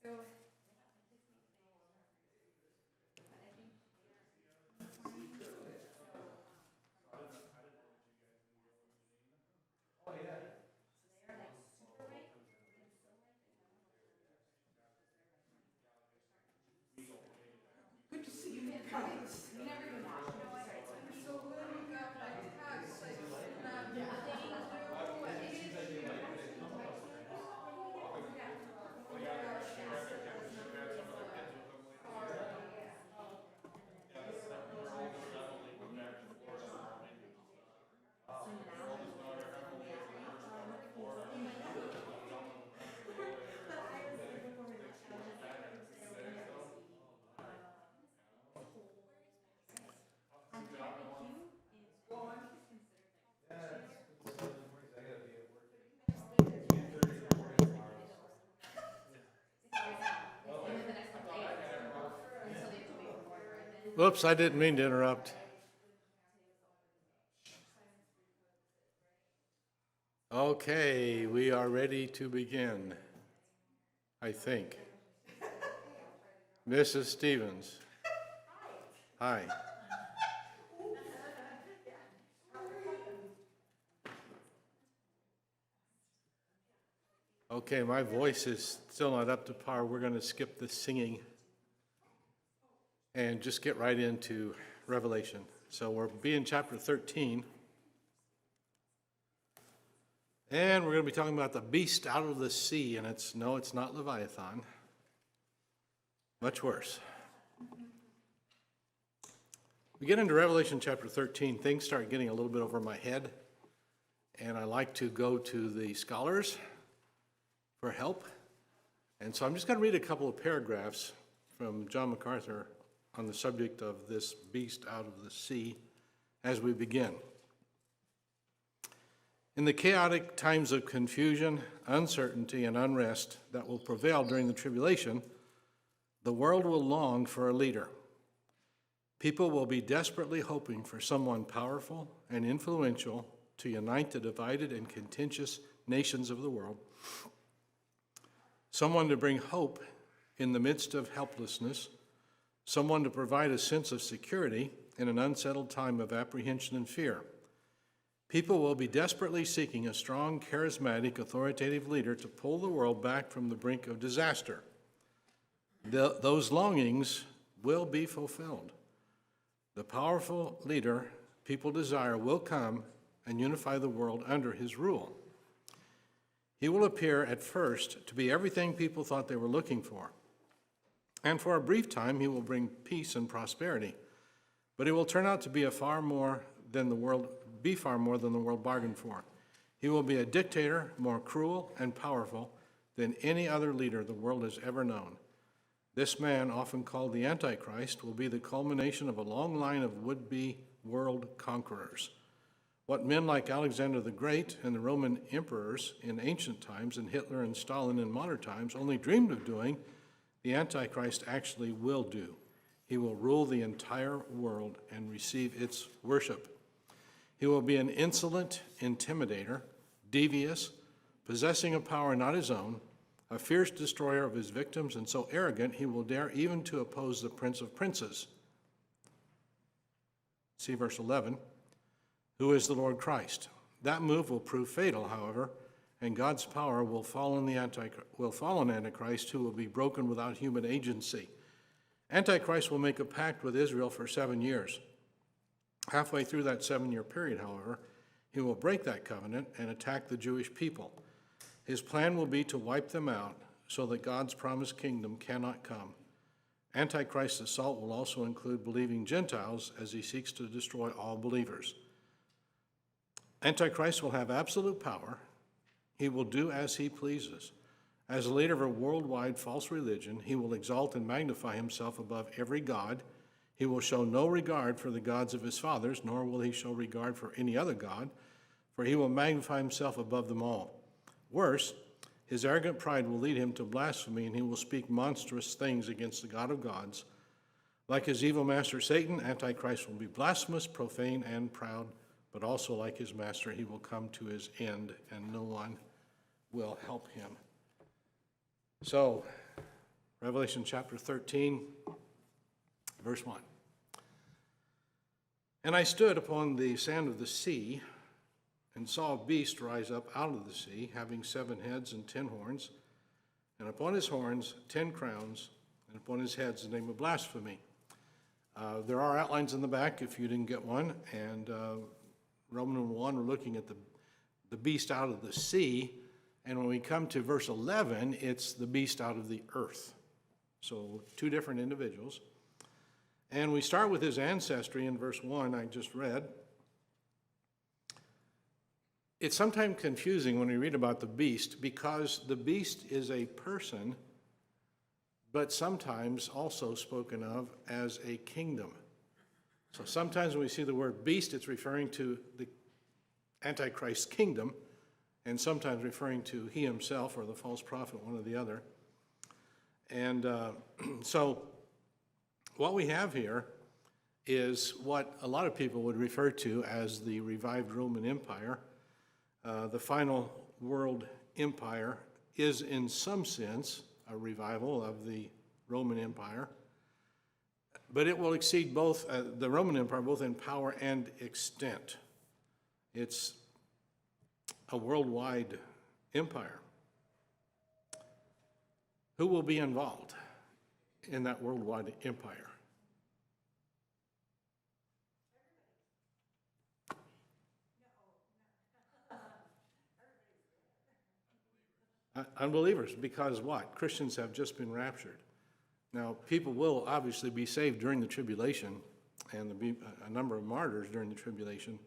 Good to see you guys. You never even watched it. I'm so glad you got my text. I just did not. Whoops, I didn't mean to interrupt. Okay, we are ready to begin, I think. Mrs. Stevens. Hi. Okay, my voice is still not up to par. We're going to skip the singing and just get right into Revelation. So we'll be in chapter 13. And we're going to be talking about the beast out of the sea, and it's not Leviathan. Much worse. We get into Revelation chapter 13, things start getting a little bit over my head, and I like to go to the scholars for help. And so I'm just going to read a couple of paragraphs from John MacArthur on the subject of this beast out of the sea as we begin. In the chaotic times of confusion, uncertainty, and unrest that will prevail during the tribulation, the world will long for a leader. People will be desperately hoping for someone powerful and influential to unite the divided and contentious nations of the world, someone to bring hope in the midst of helplessness, someone to provide a sense of security in an unsettled time of apprehension and fear. People will be desperately seeking a strong, charismatic, authoritative leader to pull the world back from the brink of disaster. Those longings will be fulfilled. The powerful leader people desire will come and unify the world under his rule. He will appear at first to be everything people thought they were looking for. And for a brief time, he will bring peace and prosperity. But he will turn out to be far more than the world bargained for. He will be a dictator more cruel and powerful than any other leader the world has ever known. This man, often called the Antichrist, will be the culmination of a long line of would-be world conquerors. What men like Alexander the Great and the Roman emperors in ancient times, and Hitler and Stalin in modern times, only dreamed of doing, the Antichrist actually will do. He will rule the entire world and receive its worship. He will be an insolent intimidator, devious, possessing a power not his own, a fierce destroyer of his victims, and so arrogant he will dare even to oppose the Prince of Princes. See verse 11. Who is the Lord Christ? That move will prove fatal, however, and God's power will fall on Antichrist, who will be broken without human agency. Antichrist will make a pact with Israel for 7 years. Halfway through that 7-year period, however, he will break that covenant and attack the Jewish people. His plan will be to wipe them out so that God's promised kingdom cannot come. Antichrist's assault will also include believing Gentiles as he seeks to destroy all believers. Antichrist will have absolute power. He will do as he pleases. As a leader of a worldwide false religion, he will exalt and magnify himself above every god. He will show no regard for the gods of his fathers, nor will he show regard for any other god, for he will magnify himself above them all. Worse, his arrogant pride will lead him to blasphemy, and he will speak monstrous things against the God of gods. Like his evil master Satan, Antichrist will be blasphemous, profane, and proud, but also like his master, he will come to his end, and no one will help him. So, Revelation chapter 13, verse 1. And I stood upon the sand of the sea, and saw a beast rise up out of the sea, having 7 heads and 10 horns, and upon his horns 10 crowns, and upon his heads the name of blasphemy. There are outlines in the back if you didn't get one, and Roman 1, we're looking at the beast out of the sea, and when we come to verse 11, it's the beast out of the earth. So 2 different individuals. And we start with his ancestry in verse 1 I just read. It's sometimes confusing when we read about the beast because the beast is a person, but sometimes also spoken of as a kingdom. So sometimes when we see the word beast, it's referring to the Antichrist's kingdom, and sometimes referring to he himself or the false prophet, one or the other. And so what we have here is what a lot of people would refer to as the revived Roman Empire. The final world empire is in some sense a revival of the Roman Empire, but it will exceed both the Roman Empire both in power and extent. It's a worldwide empire. Who will be involved in that worldwide empire? Unbelievers, because what? Christians have just been raptured. Now, people will obviously be saved during the tribulation, and there'll be a number of martyrs during the tribulation.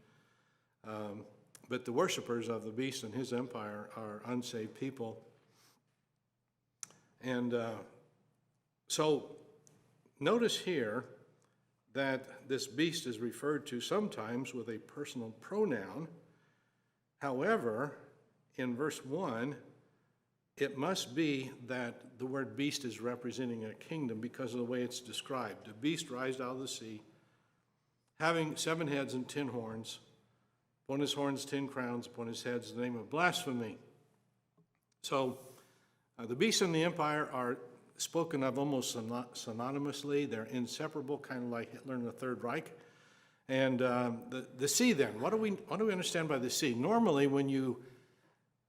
But the worshipers of the beast and his empire are unsaved people. And so notice here that this beast is referred to sometimes with a personal pronoun. However, in verse 1, it must be that the word beast is representing a kingdom because of the way it's described. A beast rised out of the sea, having 7 heads and 10 horns. Upon his horns 10 crowns, upon his heads the name of blasphemy. So the beast and the empire are spoken of almost synonymously. They're inseparable, kind of like Hitler and the Third Reich. And the sea then, what do we understand by the sea? Normally when you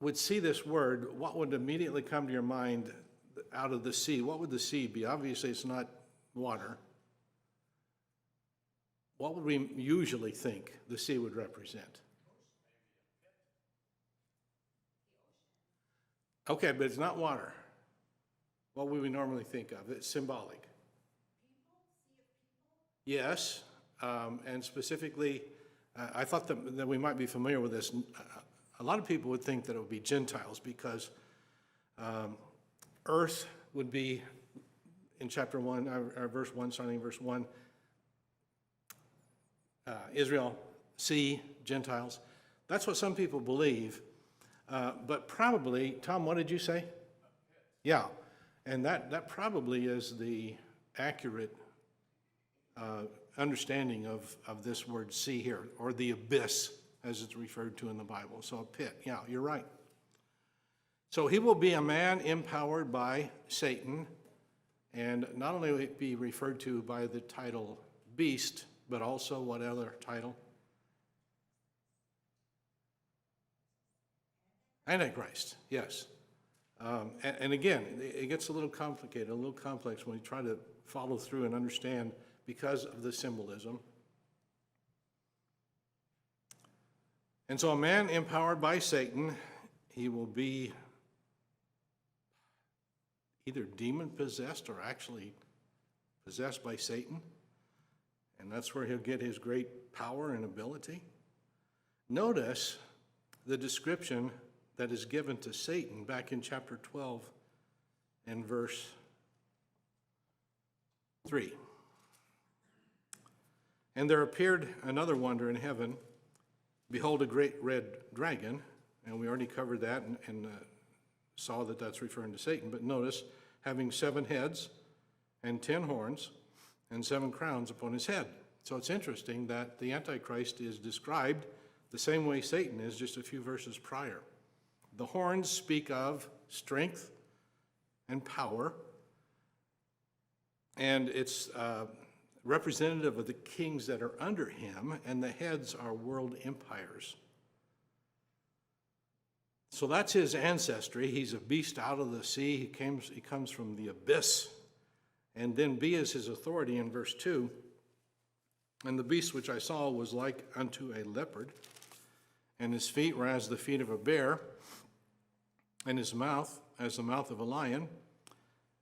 would see this word, what would immediately come to your mind out of the sea? What would the sea be? Obviously, it's not water. What would we usually think the sea would represent? Okay, but it's not water. What would we normally think of? It's symbolic. Yes, and specifically, I thought that we might be familiar with this. A lot of people would think that it would be Gentiles because earth would be, in chapter 1, or verse 1, starting in verse 1, Israel, sea, Gentiles. That's what some people believe. But probably, Tom, what did you say? Yeah, and that probably is the accurate understanding of this word sea here, or the abyss, as it's referred to in the Bible. So a pit, yeah, you're right. So he will be a man empowered by Satan, and not only will he be referred to by the title beast, but also what other title? Antichrist, yes. And again, it gets a little complicated, a little complex when you try to follow through and understand because of the symbolism. And so a man empowered by Satan, he will be either demon-possessed or actually possessed by Satan. And that's where he'll get his great power and ability. Notice the description that is given to Satan back in chapter 12 and verse 3. And there appeared another wonder in heaven. Behold, a great red dragon, and we already covered that and saw that that's referring to Satan. But notice, having 7 heads and 10 horns and 7 crowns upon his head. So it's interesting that the Antichrist is described the same way Satan is just a few verses prior. The horns speak of strength and power. and it's representative of the kings that are under him, and the heads are world empires. So that's his ancestry. He's a beast out of the sea. He comes from the abyss. And then B is his authority in verse 2. And the beast which I saw was like unto a leopard, and his feet were as the feet of a bear, and his mouth as the mouth of a lion.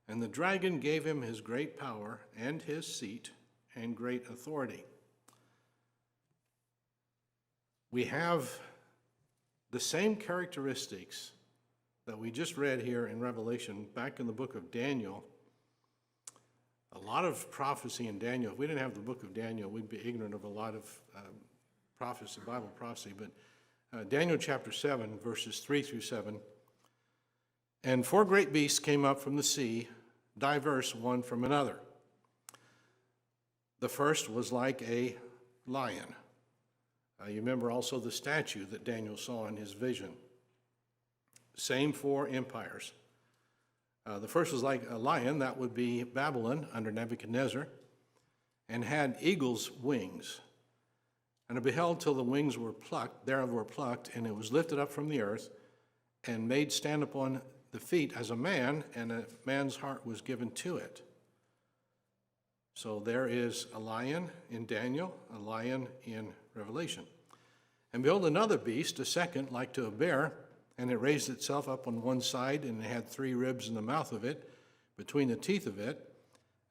And the dragon gave him his great power and his seat and great authority. We have the same characteristics that we just read here in Revelation back in the book of Daniel. A lot of prophecy in Daniel. If we didn't have the book of Daniel, we'd be ignorant of a lot of prophecy, Bible prophecy. But Daniel chapter 7, verses 3 through 7. And 4 great beasts came up from the sea, diverse one from another. The first was like a lion. You remember also the statue that Daniel saw in his vision. Same 4 empires. The first was like a lion, that would be Babylon under Nebuchadnezzar, and had eagle's wings. And I beheld till the wings were plucked, and it was lifted up from the earth, and made stand upon the feet as a man, and a man's heart was given to it. So there is a lion in Daniel, a lion in Revelation. And behold, another beast, a second, like to a bear, and it raised itself up on one side, and it had 3 ribs in the mouth of it, between the teeth of it.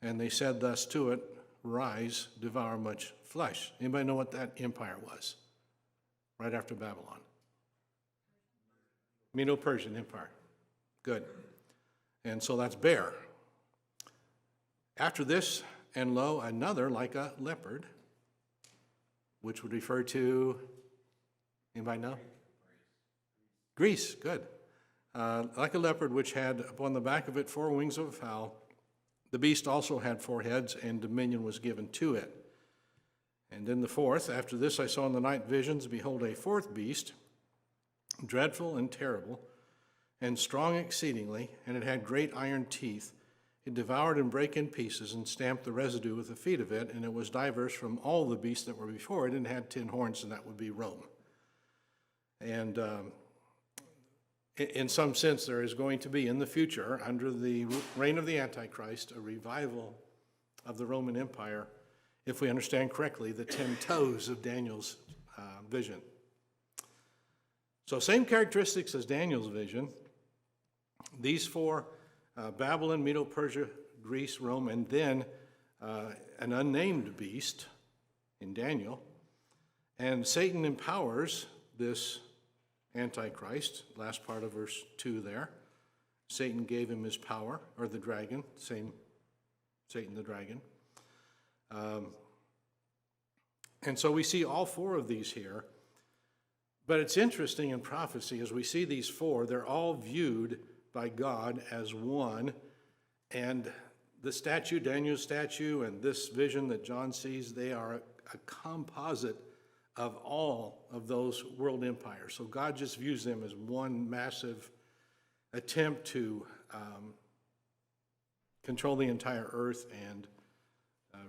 And they said thus to it, Rise, devour much flesh. Anybody know what that empire was? Right after Babylon. Medo-Persian Empire. Good. And so that's bear. After this, and lo, another like a leopard, which would refer to, anybody know? Greece, good. Like a leopard, which had upon the back of it 4 wings of a fowl. The beast also had 4 heads, and dominion was given to it. And then the 4th, after this I saw in the night visions, behold, a 4th beast, dreadful and terrible, and strong exceedingly, and it had great iron teeth. It devoured and brake in pieces, and stamped the residue with the feet of it, and it was diverse from all the beasts that were before it, and had 10 horns, and that would be Rome. And in some sense, there is going to be in the future, under the reign of the Antichrist, a revival of the Roman Empire, if we understand correctly, the 10 toes of Daniel's vision. So same characteristics as Daniel's vision. These 4, Babylon, Medo-Persia, Greece, Rome, and then an unnamed beast in Daniel. And Satan empowers this Antichrist, last part of verse 2 there. Satan gave him his power, or the dragon, same Satan the dragon. And so we see all 4 of these here. But it's interesting in prophecy, as we see these 4, they're all viewed by God as one. And the statue, Daniel's statue, and this vision that John sees, they are a composite of all of those world empires. So God just views them as one massive attempt to control the entire earth and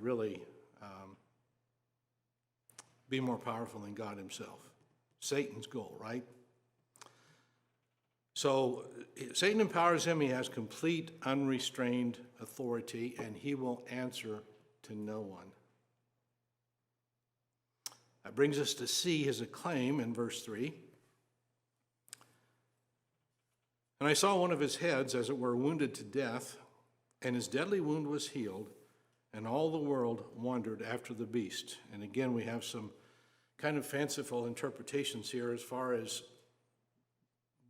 really be more powerful than God himself. Satan's goal, right? So Satan empowers him. He has complete, unrestrained authority, and he will answer to no one. That brings us to see his acclaim in verse 3. And I saw one of his heads, as it were, wounded to death, and his deadly wound was healed, and all the world wandered after the beast. And again, we have some kind of fanciful interpretations here as far as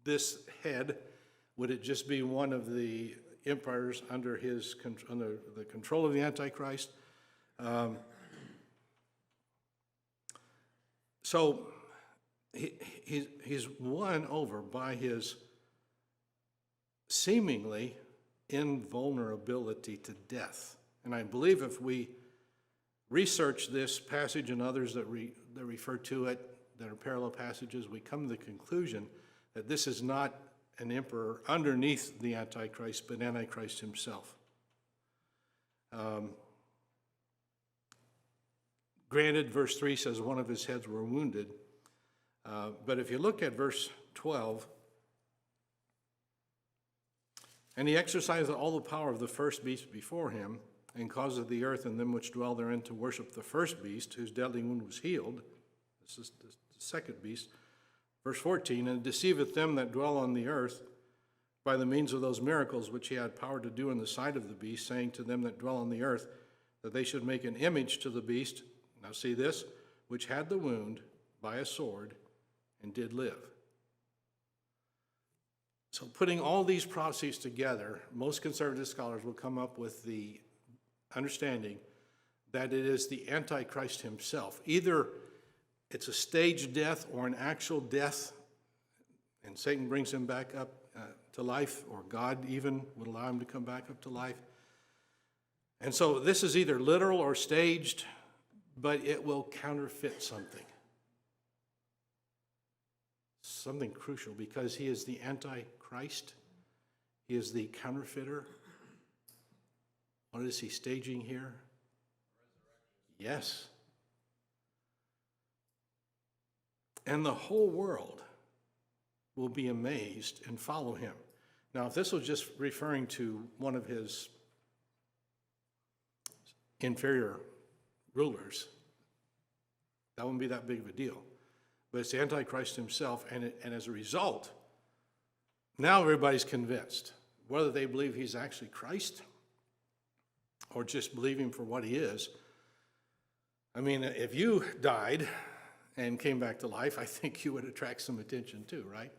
this head. Would it just be one of the empires under the control of the Antichrist? So he's won over by his seemingly invulnerability to death. And I believe if we research this passage and others that refer to it, that are parallel passages, we come to the conclusion that this is not an emperor underneath the Antichrist, but Antichrist himself. Granted, verse 3 says one of his heads were wounded. But if you look at verse 12, and he exercised all the power of the first beast before him, and caused the earth and them which dwell therein to worship the first beast, whose deadly wound was healed. This is the second beast. Verse 14, and deceiveth them that dwell on the earth by the means of those miracles which he had power to do in the sight of the beast, saying to them that dwell on the earth that they should make an image to the beast, now see this, which had the wound by a sword and did live. So putting all these prophecies together, most conservative scholars will come up with the understanding that it is the Antichrist himself. Either it's a staged death or an actual death, and Satan brings him back up to life, or God even would allow him to come back up to life. And so this is either literal or staged, but it will counterfeit something crucial, because he is the Antichrist. He is the counterfeiter. What is he staging here? Yes. And the whole world will be amazed and follow him. Now, if this was just referring to one of his inferior rulers, that wouldn't be that big of a deal. But it's the Antichrist himself, and as a result, now everybody's convinced, whether they believe he's actually Christ or just believe him for what he is. I mean, if you died and came back to life, I think you would attract some attention too, right?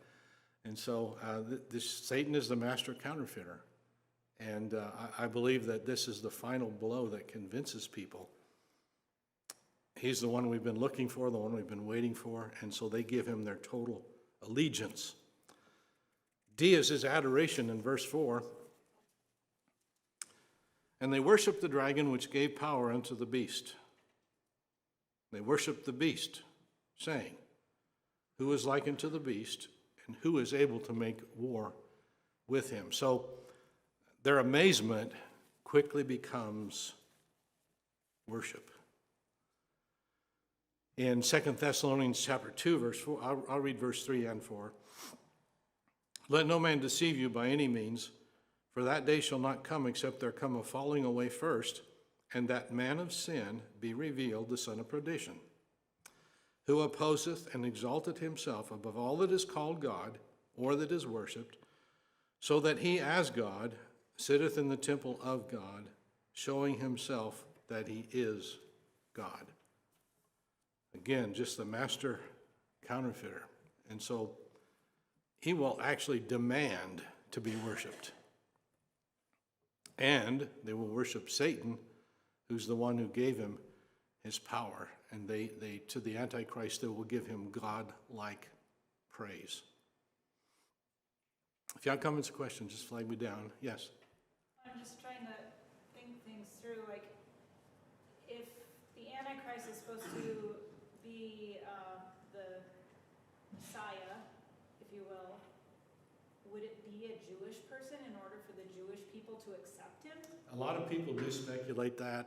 And so Satan is the master counterfeiter. And I believe that this is the final blow that convinces people. He's the one we've been looking for, the one we've been waiting for, and so they give him their total allegiance. D is his adoration in verse 4. And they worshiped the dragon which gave power unto the beast. They worshiped the beast, saying, who is like unto the beast, and who is able to make war with him? So their amazement quickly becomes worship. In 2 Thessalonians chapter 2, verse 4, I'll read verse 3 and 4. Let no man deceive you by any means, for that day shall not come except there come a falling away first, and that man of sin be revealed, the son of perdition, who opposeth and exalteth himself above all that is called God, or that is worshipped, so that he as God sitteth in the temple of God, showing himself that he is God. Again, just the master counterfeiter. And so he will actually demand to be worshiped. And they will worship Satan, who's the one who gave him his power. And they to the Antichrist, they will give him God-like praise. If you have comments or questions, just flag me down. Yes? I'm just trying to think things through. Like, if the Antichrist is supposed to be the Messiah, if you will, would it be a Jewish person in order for the Jewish people to accept him? A lot of people do speculate that.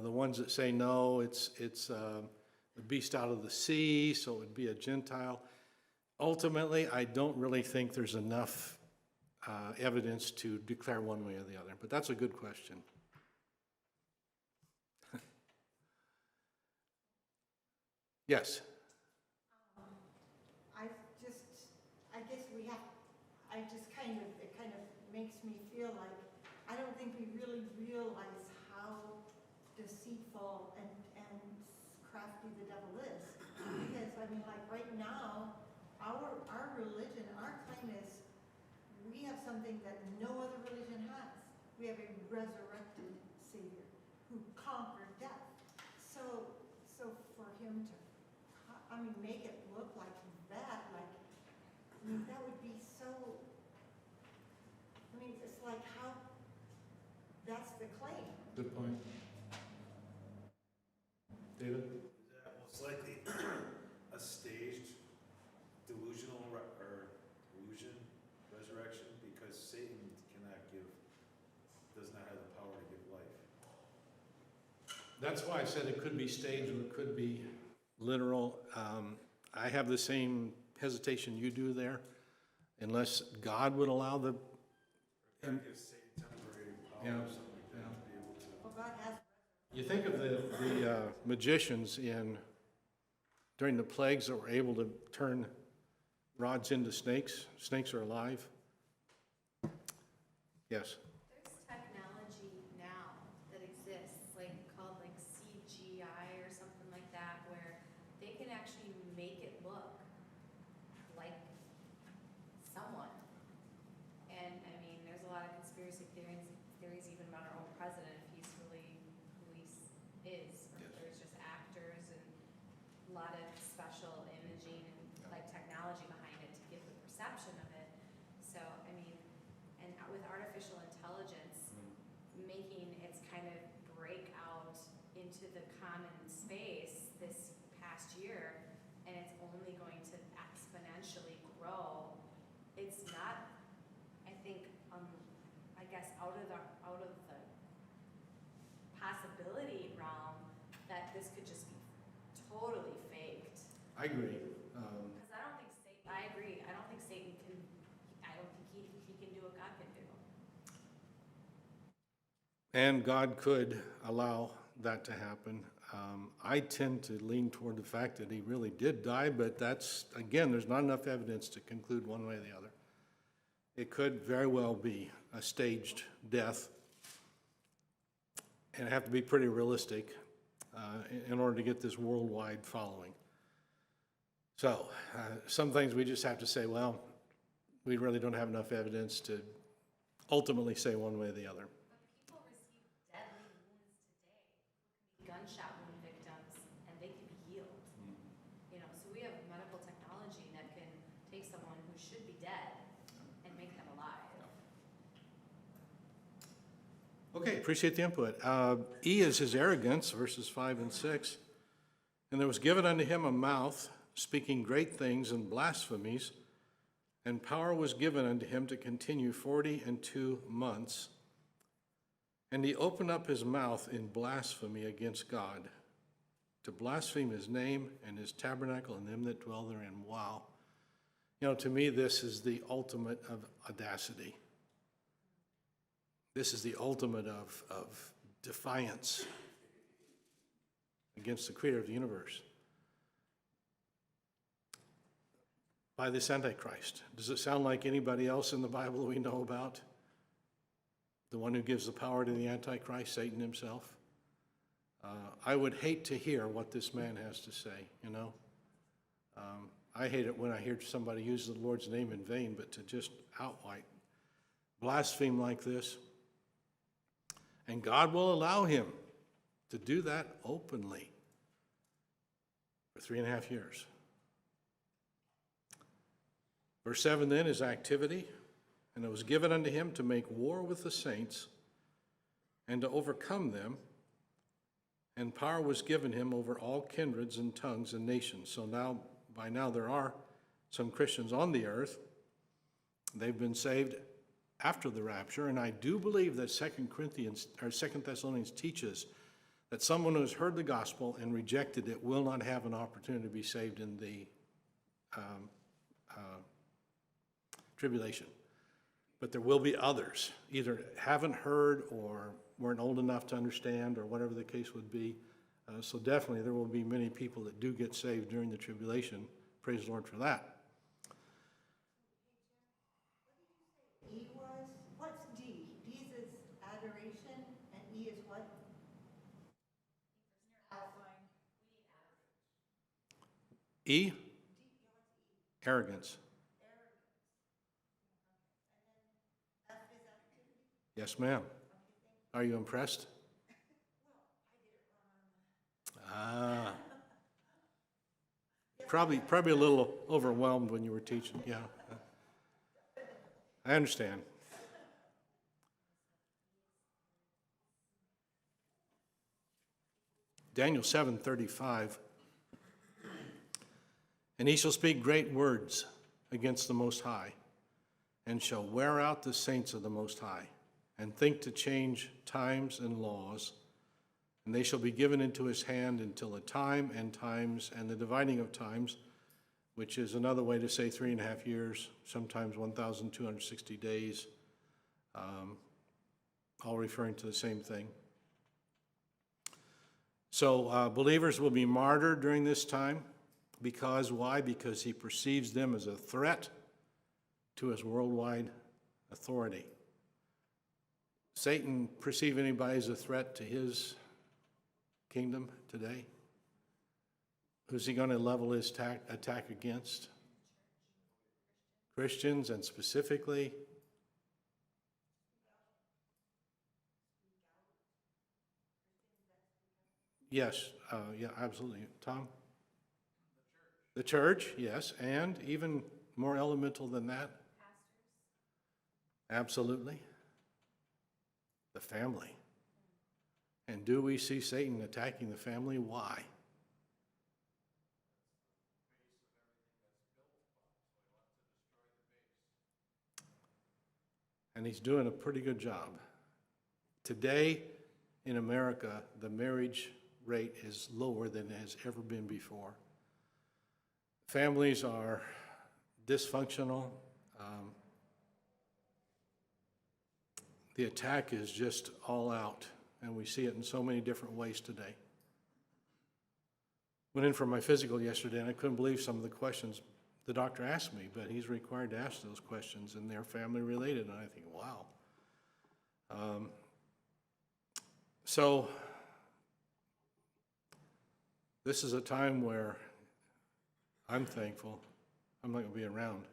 The ones that say no, it's the beast out of the sea, so it would be a Gentile. Ultimately, I don't really think there's enough evidence to declare one way or the other, but that's a good question. Yes? It kind of makes me feel like, I don't think we really realize how deceitful and crafty the devil is. Because, I mean, like right now, our religion, our claim is, we have something that no other religion has. We have a resurrected Savior who conquered death. So for him to, make it look like that, that would be so, it's like how, that's the claim. Good point. David? Most likely a staged delusional illusion resurrection, because Satan does not have the power to give life. That's why I said it could be staged or it could be literal. I have the same hesitation you do there, unless God would allow the, That gives Satan temporary power Yeah, or something like that to be able to. Well, God has, you think of the magicians during the plagues that were able to turn rods into snakes. Snakes are alive. Yes. There's technology now that exists, like called like CGI or something like that, where they can actually make it look like someone. And I mean, there's a lot of conspiracy theories even about our own president, if he's really who he is, or if there's just actors and a lot of special imaging and like technology behind it to give the perception of it. So, I mean, and with artificial intelligence making its kind of break out into the common space this past year, and it's only going to exponentially grow, it's not, I think, I guess out of the possibility realm that this could just be totally faked. I agree. Because I don't think Satan, I agree, I don't think Satan can, I don't think he can do what God can do. And God could allow that to happen. I tend to lean toward the fact that he really did die, but that's, again, there's not enough evidence to conclude one way or the other. It could very well be a staged death, and have to be pretty realistic in order to get this worldwide following. So, some things we just have to say, well, we really don't have enough evidence to ultimately say one way or the other. But people receive deadly wounds today, gunshot wound victims, and they can be healed. You know, so we have medical technology that can take someone who should be dead and make them alive. Okay, appreciate the input. E is his arrogance, verses 5 and 6. And there was given unto him a mouth, speaking great things and blasphemies, and power was given unto him to continue 42 months. And he opened up his mouth in blasphemy against God, to blaspheme his name and his tabernacle and them that dwell therein. Wow. You know, to me, this is the ultimate of audacity. This is the ultimate of defiance against the creator of the universe. By this Antichrist. Does it sound like anybody else in the Bible we know about? The one who gives the power to the Antichrist, Satan himself? I would hate to hear what this man has to say, you know? I hate it when I hear somebody use the Lord's name in vain, but to just outright blaspheme like this. And God will allow him to do that openly for 3.5 years. Verse 7 then is activity, and it was given unto him to make war with the saints and to overcome them, and power was given him over all kindreds and tongues and nations. So now, by now there are some Christians on the earth. They've been saved after the rapture, and I do believe that 2 Thessalonians teaches that someone who has heard the gospel and rejected it will not have an opportunity to be saved in the tribulation. But there will be others, either haven't heard or weren't old enough to understand or whatever the case would be. So definitely there will be many people that do get saved during the tribulation. Praise the Lord for that. E was, what's D? D is adoration, and E is what? E, arrogance. Yes, ma'am. Are you impressed? Probably a little overwhelmed when you were teaching, yeah. I understand. Daniel 7:35. And he shall speak great words against the Most High, and shall wear out the saints of the Most High, and think to change times and laws, And they shall be given into his hand until the time and times and the dividing of times, which is another way to say 3.5 years, sometimes 1,260 days, all referring to the same thing. So believers will be martyred during this time. Because, why? Because he perceives them as a threat to his worldwide authority. Satan perceive anybody as a threat to his kingdom today? Who's he going to level his attack against? Christians, and specifically yes, yeah, absolutely. Tom? The church, yes, and even more elemental than that? Absolutely. The family. And do we see Satan attacking the family? Why? And he's doing a pretty good job. Today in America, the marriage rate is lower than it has ever been before. Families are dysfunctional. The attack is just all out, and we see it in so many different ways today. Went in for my physical yesterday, and I couldn't believe some of the questions the doctor asked me, but he's required to ask those questions, and they're family related, and I think, wow. So this is a time where I'm thankful I'm not going to be around.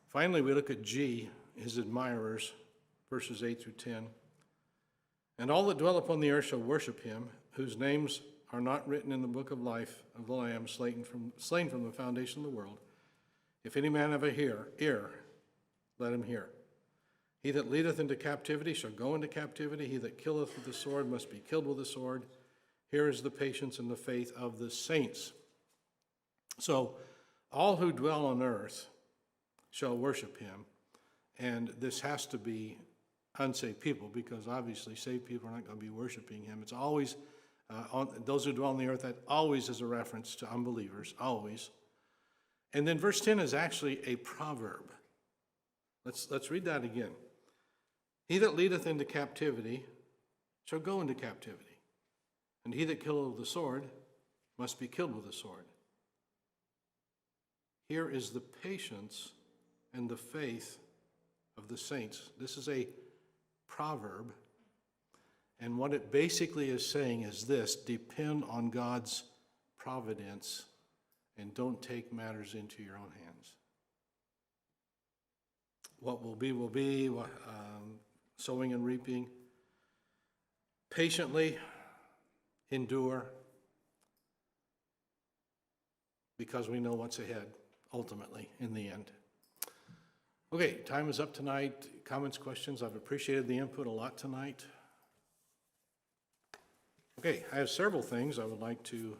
Finally, we look at G, his admirers, verses 8 through 10. And all that dwell upon the earth shall worship him, whose names are not written in the book of life of the Lamb slain from the foundation of the world. If any man have ear, let him hear. He that leadeth into captivity shall go into captivity. He that killeth with the sword must be killed with the sword. Here is the patience and the faith of the saints. So all who dwell on earth shall worship him. And this has to be unsaved people, because obviously saved people are not going to be worshiping him. It's always, on those who dwell on the earth, that always is a reference to unbelievers, always. And then verse 10 is actually a proverb. Let's read that again. He that leadeth into captivity shall go into captivity, and he that killeth with the sword must be killed with the sword. Here is the patience and the faith of the saints. This is a proverb, and what it basically is saying is this: depend on God's providence and don't take matters into your own hands. What will be, sowing and reaping. Patiently endure, because we know what's ahead, ultimately, in the end. Okay, time is up tonight. Comments, questions? I've appreciated the input a lot tonight. Okay, I have several things I would like to